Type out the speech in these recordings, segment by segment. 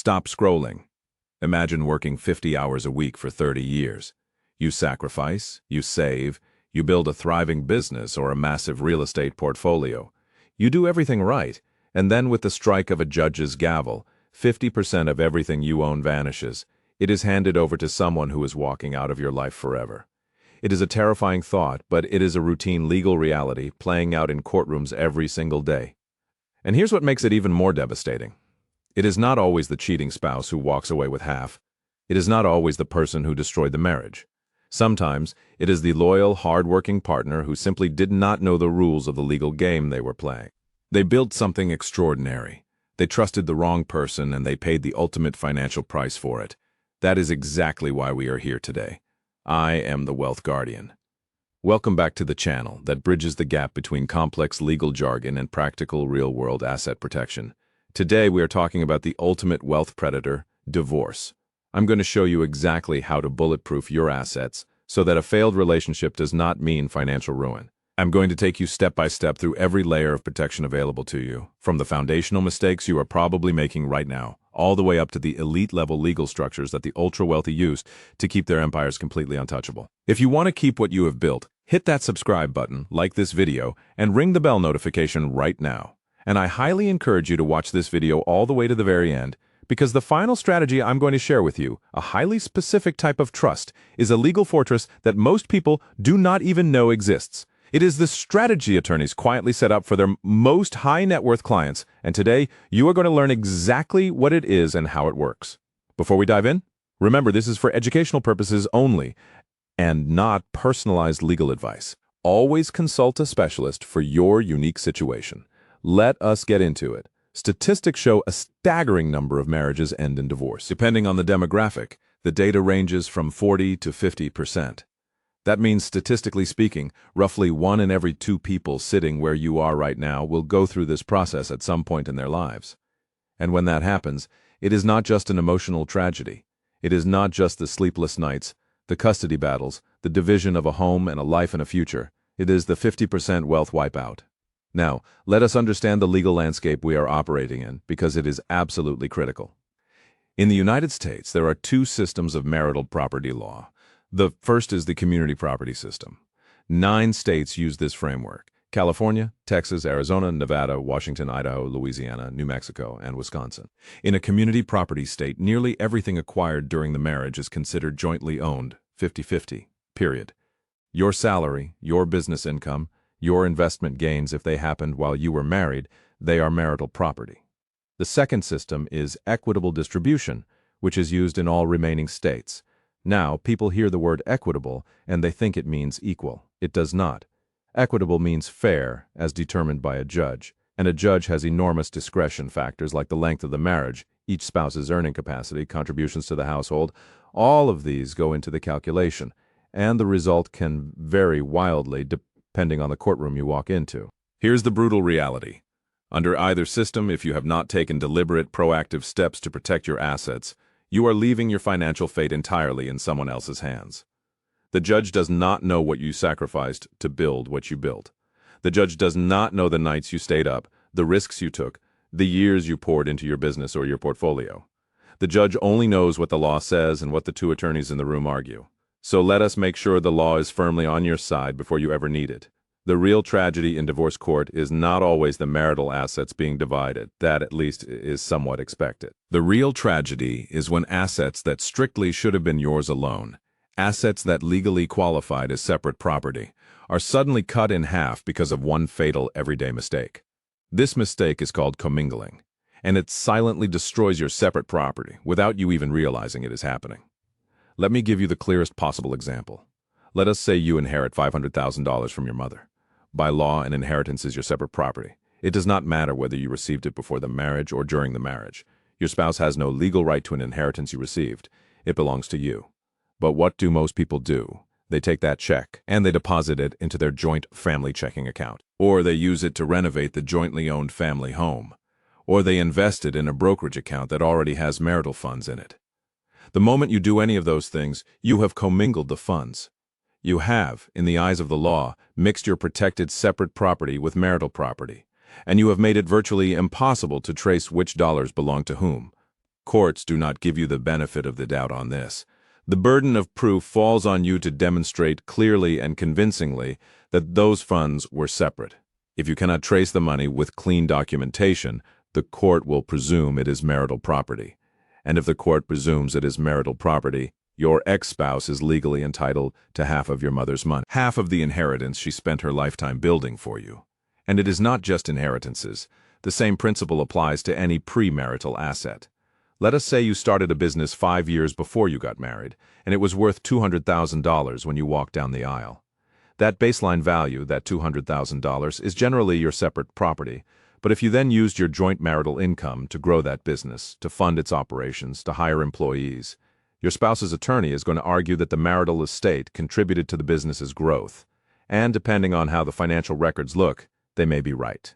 Stop scrolling. Imagine working 50 hours a week for 30 years. You sacrifice, you save, you build a thriving business or a massive real estate portfolio. You do everything right, and then with the strike of a judge's gavel, 50% of everything you own vanishes. It is handed over to someone who is walking out of your life forever. It is a terrifying thought, but it is a routine legal reality playing out in courtrooms every single day. And here's what makes it even more devastating. It is not always the cheating spouse who walks away with half. It is not always the person who destroyed the marriage. Sometimes, it is the loyal, hard-working partner who simply did not know the rules of the legal game they were playing. They built something extraordinary. They trusted the wrong person and they paid the ultimate financial price for it. That is exactly why we are here today. I am the Wealth Guardian. Welcome back to the channel that bridges the gap between complex legal jargon and practical real-world asset protection. Today we are talking about the ultimate wealth predator, divorce. I'm going to show you exactly how to bulletproof your assets so that a failed relationship does not mean financial ruin. I'm going to take you step by step through every layer of protection available to you, from the foundational mistakes you are probably making right now, all the way up to the elite-level legal structures that the ultra-wealthy use to keep their empires completely untouchable. If you want to keep what you have built, hit that subscribe button, like this video, and ring the bell notification right now. And I highly encourage you to watch this video all the way to the very end, because the final strategy I'm going to share with you, a highly specific type of trust, is a legal fortress that most people do not even know exists. It is the strategy attorneys quietly set up for their most high net worth clients, and today you are going to learn exactly what it is and how it works. Before we dive in, remember this is for educational purposes only and not personalized legal advice. Always consult a specialist for your unique situation. Let us get into it. Statistics show a staggering number of marriages end in divorce. Depending on the demographic, the data ranges from 40 to 50%. That means, statistically speaking, roughly 1 in every 2 people sitting where you are right now will go through this process at some point in their lives. And when that happens, it is not just an emotional tragedy. It is not just the sleepless nights, the custody battles, the division of a home and a life and a future. It is the 50% wealth wipeout. Now, let us understand the legal landscape we are operating in, because it is absolutely critical. In the United States, there are 2 systems of marital property law. The first is the community property system. 9 states use this framework: California, Texas, Arizona, Nevada, Washington, Idaho, Louisiana, New Mexico, and Wisconsin. In a community property state, nearly everything acquired during the marriage is considered jointly owned, 50-50, period. Your salary, your business income, your investment gains, if they happened while you were married, they are marital property. The second system is equitable distribution, which is used in all remaining states. Now, people hear the word equitable and they think it means equal. It does not. Equitable means fair, as determined by a judge, and a judge has enormous discretion factors like the length of the marriage, each spouse's earning capacity, contributions to the household. All of these go into the calculation, and the result can vary wildly depending on the courtroom you walk into. Here's the brutal reality. Under either system, if you have not taken deliberate, proactive steps to protect your assets, you are leaving your financial fate entirely in someone else's hands. The judge does not know what you sacrificed to build what you built. The judge does not know the nights you stayed up, the risks you took, the years you poured into your business or your portfolio. The judge only knows what the law says and what the 2 attorneys in the room argue. So let us make sure the law is firmly on your side before you ever need it. The real tragedy in divorce court is not always the marital assets being divided. That, at least, is somewhat expected. The real tragedy is when assets that strictly should have been yours alone, assets that legally qualified as separate property, are suddenly cut in half because of one fatal everyday mistake. This mistake is called commingling, and it silently destroys your separate property without you even realizing it is happening. Let me give you the clearest possible example. Let us say you inherit $500,000 from your mother. By law, an inheritance is your separate property. It does not matter whether you received it before the marriage or during the marriage. Your spouse has no legal right to an inheritance you received. It belongs to you. But what do most people do? They take that check and they deposit it into their joint family checking account. Or they use it to renovate the jointly owned family home. Or they invest it in a brokerage account that already has marital funds in it. The moment you do any of those things, you have commingled the funds. You have, in the eyes of the law, mixed your protected separate property with marital property, and you have made it virtually impossible to trace which dollars belong to whom. Courts do not give you the benefit of the doubt on this. The burden of proof falls on you to demonstrate clearly and convincingly that those funds were separate. If you cannot trace the money with clean documentation, the court will presume it is marital property. And if the court presumes it is marital property, your ex-spouse is legally entitled to half of your mother's money, half of the inheritance she spent her lifetime building for you. And it is not just inheritances. The same principle applies to any premarital asset. Let us say you started a business 5 years before you got married, and it was worth $200,000 when you walked down the aisle. That baseline value, that $200,000, is generally your separate property, but if you then used your joint marital income to grow that business, to fund its operations, to hire employees, your spouse's attorney is going to argue that the marital estate contributed to the business's growth, and depending on how the financial records look, they may be right.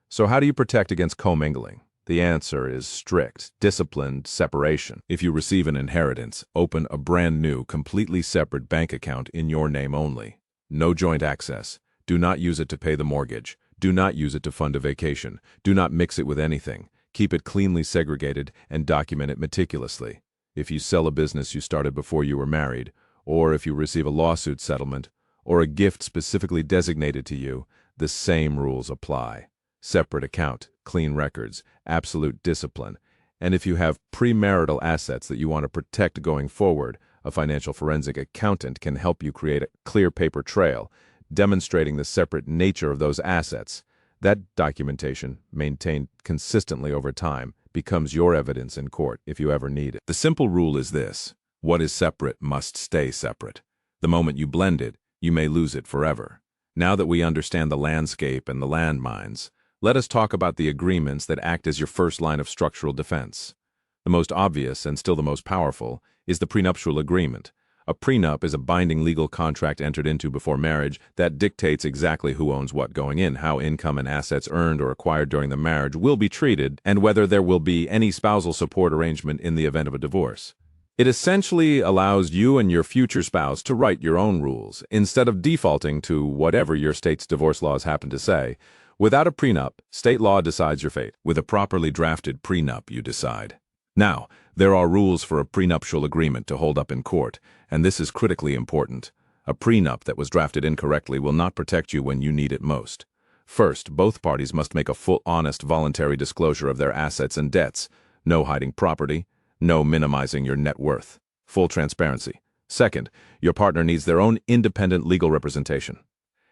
So how do you protect against commingling? The answer is strict, disciplined separation. If you receive an inheritance, open a brand new, completely separate bank account in your name only. No joint access. Do not use it to pay the mortgage. Do not use it to fund a vacation. Do not mix it with anything. Keep it cleanly segregated and document it meticulously. If you sell a business you started before you were married, or if you receive a lawsuit settlement, or a gift specifically designated to you, the same rules apply. Separate account, clean records, absolute discipline. And if you have premarital assets that you want to protect going forward, a financial forensic accountant can help you create a clear paper trail, demonstrating the separate nature of those assets. That documentation, maintained consistently over time, becomes your evidence in court if you ever need it. The simple rule is this: what is separate must stay separate. The moment you blend it, you may lose it forever. Now that we understand the landscape and the landmines, let us talk about the agreements that act as your first line of structural defense. The most obvious, and still the most powerful, is the prenuptial agreement. A prenup is a binding legal contract entered into before marriage that dictates exactly who owns what going in, how income and assets earned or acquired during the marriage will be treated, and whether there will be any spousal support arrangement in the event of a divorce. It essentially allows you and your future spouse to write your own rules, instead of defaulting to whatever your state's divorce laws happen to say. Without a prenup, state law decides your fate. With a properly drafted prenup, you decide. Now, there are rules for a prenuptial agreement to hold up in court, and this is critically important. A prenup that was drafted incorrectly will not protect you when you need it most. First, both parties must make a full, honest, voluntary disclosure of their assets and debts. No hiding property, no minimizing your net worth. Full transparency. Second, your partner needs their own independent legal representation.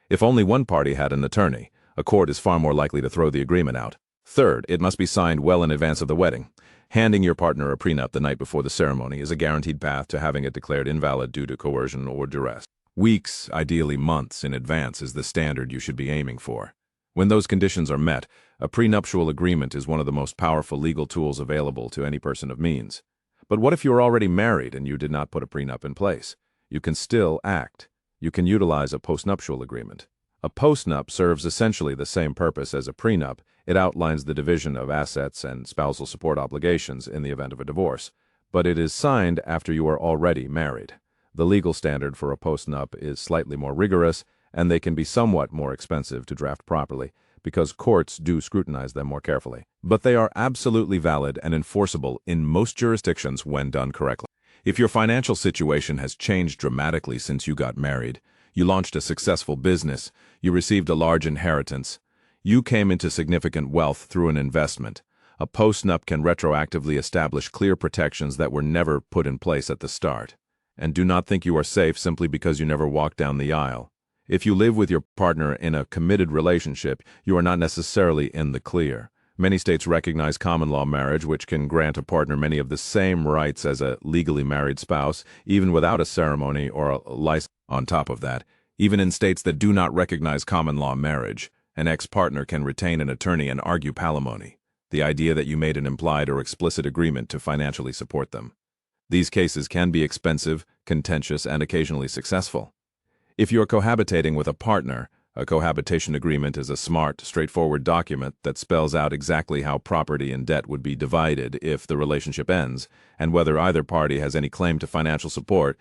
If only one party had an attorney, a court is far more likely to throw the agreement out. Third, it must be signed well in advance of the wedding. Handing your partner a prenup the night before the ceremony is a guaranteed path to having it declared invalid due to coercion or duress. Weeks, ideally months, in advance is the standard you should be aiming for. When those conditions are met, a prenuptial agreement is one of the most powerful legal tools available to any person of means. But what if you are already married and you did not put a prenup in place? You can still act. You can utilize a postnuptial agreement. A postnup serves essentially the same purpose as a prenup. It outlines the division of assets and spousal support obligations in the event of a divorce, but it is signed after you are already married. The legal standard for a postnup is slightly more rigorous, and they can be somewhat more expensive to draft properly, because courts do scrutinize them more carefully. But they are absolutely valid and enforceable in most jurisdictions when done correctly. If your financial situation has changed dramatically since you got married, you launched a successful business, you received a large inheritance, you came into significant wealth through an investment, a postnup can retroactively establish clear protections that were never put in place at the start. And do not think you are safe simply because you never walked down the aisle. If you live with your partner in a committed relationship, you are not necessarily in the clear. Many states recognize common law marriage, which can grant a partner many of the same rights as a legally married spouse, even without a ceremony or a license. On top of that, even in states that do not recognize common law marriage, an ex-partner can retain an attorney and argue palimony, the idea that you made an implied or explicit agreement to financially support them. These cases can be expensive, contentious, and occasionally successful. If you're cohabitating with a partner, a cohabitation agreement is a smart, straightforward document that spells out exactly how property and debt would be divided if the relationship ends, and whether either party has any claim to financial support.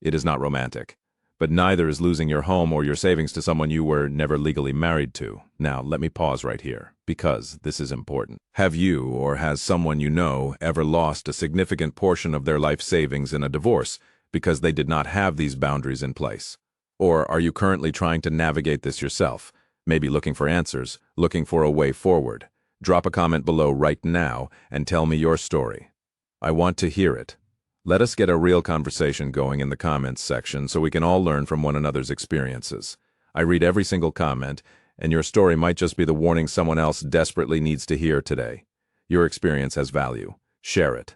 It is not romantic. but neither is losing your home or your savings to someone you were never legally married to. Now, let me pause right here, because this is important. Have you, or has someone you know, ever lost a significant portion of their life savings in a divorce because they did not have these boundaries in place? Or are you currently trying to navigate this yourself, maybe looking for answers, looking for a way forward? Drop a comment below right now and tell me your story. I want to hear it. Let us get a real conversation going in the comments section so we can all learn from one another's experiences. I read every single comment, and your story might just be the warning someone else desperately needs to hear today. Your experience has value. Share it.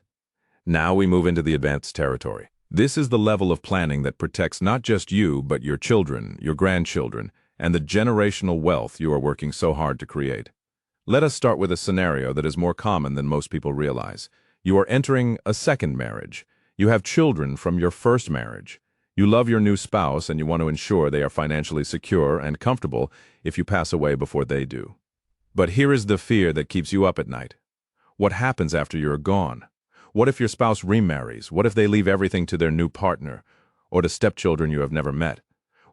Now we move into the advanced territory. This is the level of planning that protects not just you, but your children, your grandchildren, and the generational wealth you are working so hard to create. Let us start with a scenario that is more common than most people realize. You are entering a second marriage. You have children from your first marriage. You love your new spouse and you want to ensure they are financially secure and comfortable if you pass away before they do. But here is the fear that keeps you up at night. What happens after you're gone? What if your spouse remarries? What if they leave everything to their new partner or to stepchildren you have never met?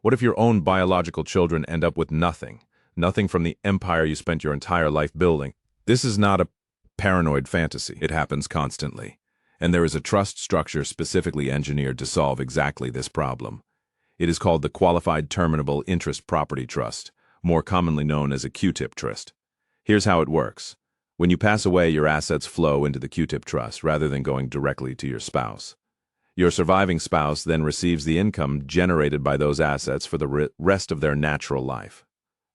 What if your own biological children end up with nothing? Nothing from the empire you spent your entire life building. This is not a paranoid fantasy. It happens constantly. And there is a trust structure specifically engineered to solve exactly this problem. It is called the Qualified Terminable Interest Property Trust, more commonly known as a QTIP Trust. Here's how it works. When you pass away, your assets flow into the QTIP Trust rather than going directly to your spouse. Your surviving spouse then receives the income generated by those assets for the rest of their natural life.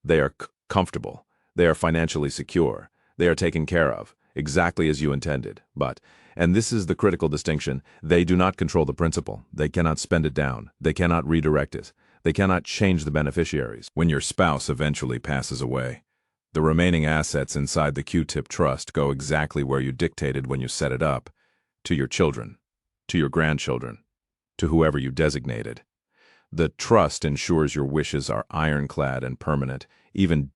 They are comfortable. They are financially secure. They are taken care of, exactly as you intended. But, and this is the critical distinction, they do not control the principal. They cannot spend it down. They cannot redirect it. They cannot change the beneficiaries. When your spouse eventually passes away, the remaining assets inside the QTIP Trust go exactly where you dictated when you set it up, to your children, to your grandchildren, to whoever you designated. The trust ensures your wishes are ironclad and permanent, even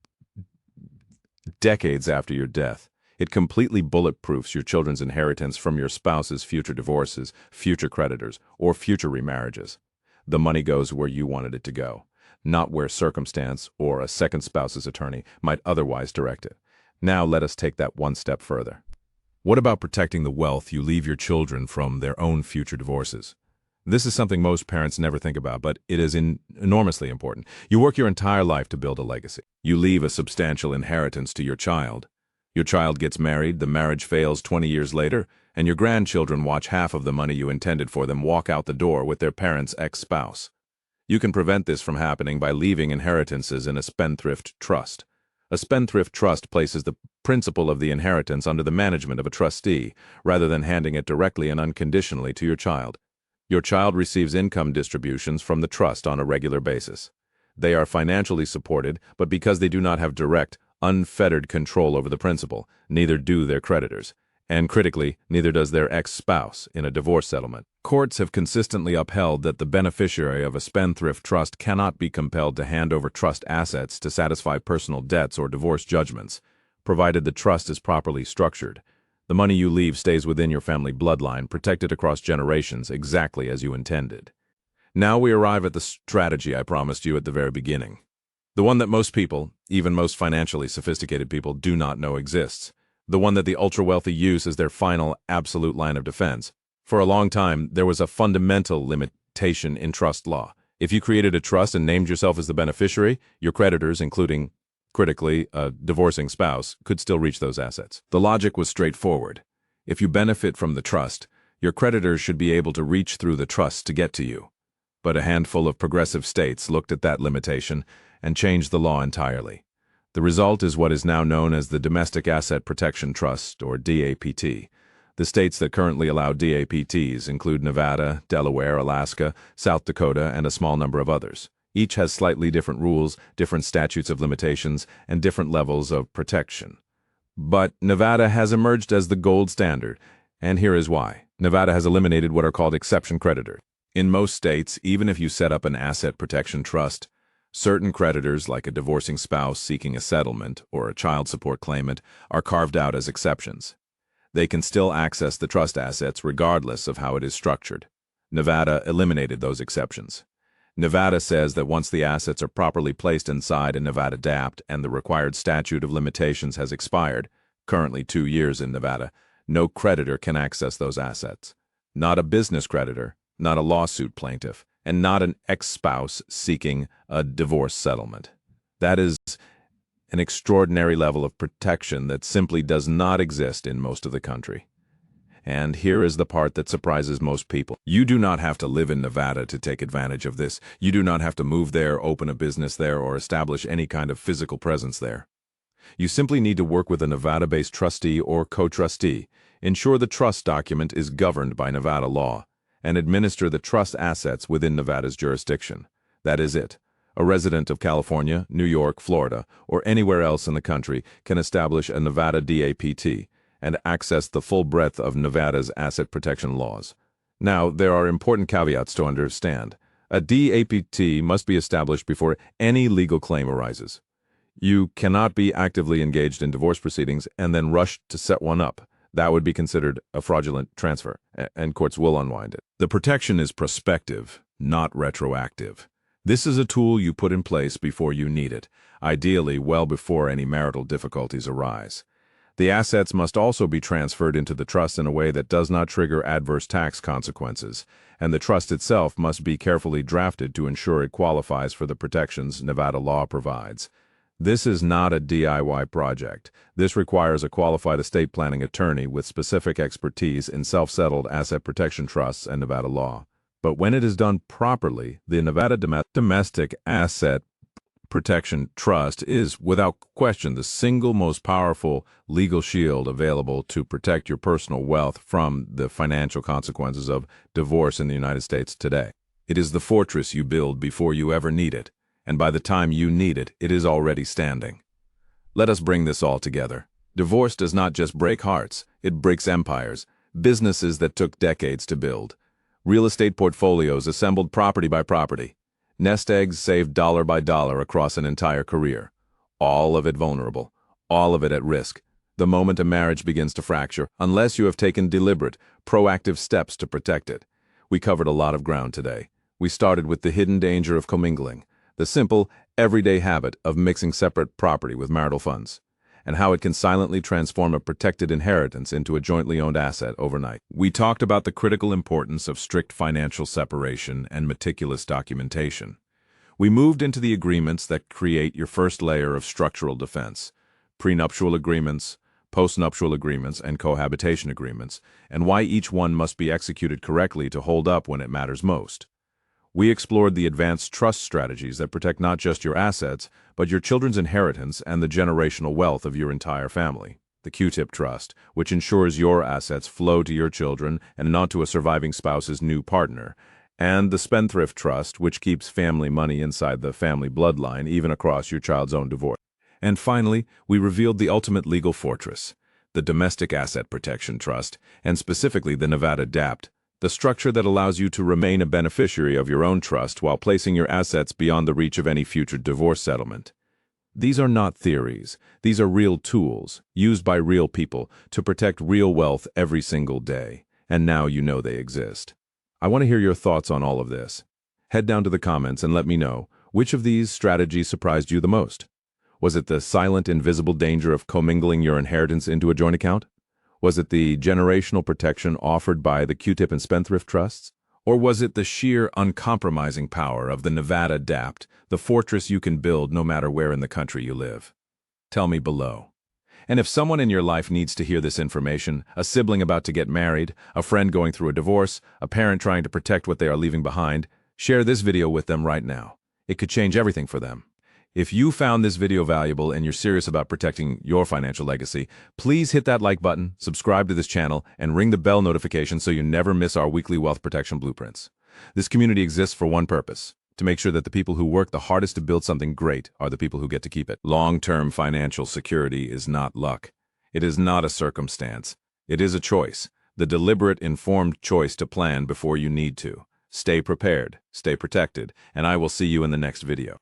decades after your death. It completely bulletproofs your children's inheritance from your spouse's future divorces, future creditors, or future remarriages. The money goes where you wanted it to go, not where circumstance or a second spouse's attorney might otherwise direct it. Now let us take that one step further. What about protecting the wealth you leave your children from their own future divorces? This is something most parents never think about, but it is enormously important. You work your entire life to build a legacy. You leave a substantial inheritance to your child. Your child gets married, the marriage fails 20 years later, and your grandchildren watch half of the money you intended for them walk out the door with their parents' ex-spouse. You can prevent this from happening by leaving inheritances in a Spendthrift Trust. A Spendthrift Trust places the principal of the inheritance under the management of a trustee, rather than handing it directly and unconditionally to your child. Your child receives income distributions from the trust on a regular basis. They are financially supported, but because they do not have direct, unfettered control over the principal, neither do their creditors. And critically, neither does their ex-spouse in a divorce settlement. Courts have consistently upheld that the beneficiary of a Spendthrift Trust cannot be compelled to hand over trust assets to satisfy personal debts or divorce judgments, provided the trust is properly structured. The money you leave stays within your family bloodline, protected across generations, exactly as you intended. Now we arrive at the strategy I promised you at the very beginning. The one that most people, even most financially sophisticated people, do not know exists. The one that the ultra-wealthy use as their final, absolute line of defense. For a long time, there was a fundamental limitation in trust law. If you created a trust and named yourself as the beneficiary, your creditors, including, critically, a divorcing spouse, could still reach those assets. The logic was straightforward. If you benefit from the trust, your creditors should be able to reach through the trust to get to you. But a handful of progressive states looked at that limitation and changed the law entirely. The result is what is now known as the Domestic Asset Protection Trust, or DAPT. The states that currently allow DAPTs include Nevada, Delaware, Alaska, South Dakota, and a small number of others. Each has slightly different rules, different statutes of limitations, and different levels of protection. But Nevada has emerged as the gold standard, and here is why. Nevada has eliminated what are called exception creditors. In most states, even if you set up an asset protection trust, certain creditors, like a divorcing spouse seeking a settlement or a child support claimant, are carved out as exceptions. They can still access the trust assets regardless of how it is structured. Nevada eliminated those exceptions. Nevada says that once the assets are properly placed inside a Nevada DAPT and the required statute of limitations has expired, currently 2 years in Nevada, no creditor can access those assets. Not a business creditor, not a lawsuit plaintiff, and not an ex-spouse seeking a divorce settlement. That is an extraordinary level of protection that simply does not exist in most of the country. And here is the part that surprises most people. You do not have to live in Nevada to take advantage of this. You do not have to move there, open a business there, or establish any kind of physical presence there. You simply need to work with a Nevada-based trustee or co-trustee, ensure the trust document is governed by Nevada law, and administer the trust assets within Nevada's jurisdiction. That is it. A resident of California, New York, Florida, or anywhere else in the country can establish a Nevada DAPT and access the full breadth of Nevada's asset protection laws. Now, there are important caveats to understand. A DAPT must be established before any legal claim arises. You cannot be actively engaged in divorce proceedings and then rush to set one up. That would be considered a fraudulent transfer, and courts will unwind it. The protection is prospective, not retroactive. This is a tool you put in place before you need it, ideally well before any marital difficulties arise. The assets must also be transferred into the trust in a way that does not trigger adverse tax consequences, and the trust itself must be carefully drafted to ensure it qualifies for the protections Nevada law provides. This is not a DIY project. This requires a qualified estate planning attorney with specific expertise in self-settled asset protection trusts and Nevada law. But when it is done properly, the Nevada Domestic Asset Protection Trust is, without question, the single most powerful legal shield available to protect your personal wealth from the financial consequences of divorce in the United States today. It is the fortress you build before you ever need it, and by the time you need it, it is already standing. Let us bring this all together. Divorce does not just break hearts, it breaks empires, businesses that took decades to build, real estate portfolios assembled property by property, nest eggs saved dollar by dollar across an entire career, all of it vulnerable, all of it at risk, the moment a marriage begins to fracture, unless you have taken deliberate, proactive steps to protect it. We covered a lot of ground today. We started with the hidden danger of commingling, the simple, everyday habit of mixing separate property with marital funds, and how it can silently transform a protected inheritance into a jointly owned asset overnight. We talked about the critical importance of strict financial separation and meticulous documentation. We moved into the agreements that create your first layer of structural defense: prenuptial agreements, postnuptial agreements, and cohabitation agreements, and why each one must be executed correctly to hold up when it matters most. We explored the advanced trust strategies that protect not just your assets, but your children's inheritance and the generational wealth of your entire family. The QTIP Trust, which ensures your assets flow to your children and not to a surviving spouse's new partner. And the Spendthrift Trust, which keeps family money inside the family bloodline, even across your child's own divorce. And finally, we revealed the ultimate legal fortress, the Domestic Asset Protection Trust, and specifically the Nevada DAPT, the structure that allows you to remain a beneficiary of your own trust while placing your assets beyond the reach of any future divorce settlement. These are not theories. These are real tools, used by real people to protect real wealth every single day. And now you know they exist. I want to hear your thoughts on all of this. Head down to the comments and let me know, which of these strategies surprised you the most? Was it the silent, invisible danger of commingling your inheritance into a joint account? Was it the generational protection offered by the QTIP and Spendthrift Trusts? Or was it the sheer, uncompromising power of the Nevada DAPT, the fortress you can build no matter where in the country you live? Tell me below. And if someone in your life needs to hear this information, a sibling about to get married, a friend going through a divorce, a parent trying to protect what they are leaving behind, share this video with them right now. It could change everything for them. If you found this video valuable and you're serious about protecting your financial legacy, please hit that like button, subscribe to this channel, and ring the bell notification so you never miss our weekly wealth protection blueprints. This community exists for one purpose: to make sure that the people who work the hardest to build something great are the people who get to keep it. Long-term financial security is not luck. It is not a circumstance. It is a choice, the deliberate, informed choice to plan before you need to. Stay prepared, stay protected, and I will see you in the next video.